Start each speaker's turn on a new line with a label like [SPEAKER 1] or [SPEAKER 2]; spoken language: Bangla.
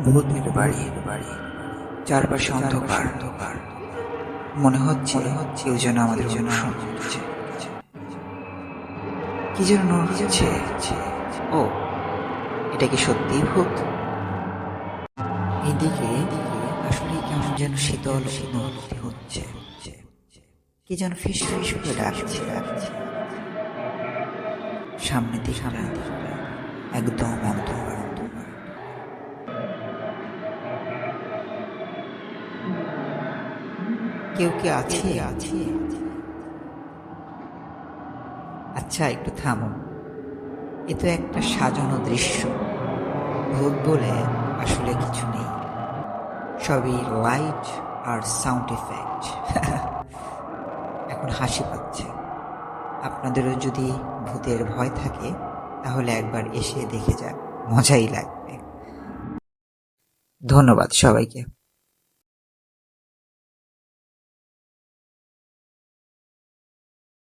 [SPEAKER 1] ভূতের বাড়ি, চারপাশে অন্ধকার। মনে হচ্ছে কেউ যেন আমাদের অনুসরণ করছে। কি যেন নড়ছে। ও, এটা কি সত্যিই ভূত? এদিকে আসলে কেমন যেন শীতল অনুভূতি হচ্ছে। কি যেন ফিস ফিস করে ডাকছে। সামনে দিকে একদম অন্ধকার। কেউ কি আছে? আচ্ছা, একটু থামুন। এ তো একটা সাজানো দৃশ্য। ভূত বলে আসলে কিছু নেই, সবই লাইট আর সাউন্ড ইফেক্ট। এখন হাসি পাচ্ছে। আপনাদেরও যদি ভূতের ভয় থাকে তাহলে একবার এসে দেখে যান, মজাই লাগবে। ধন্যবাদ সবাইকে।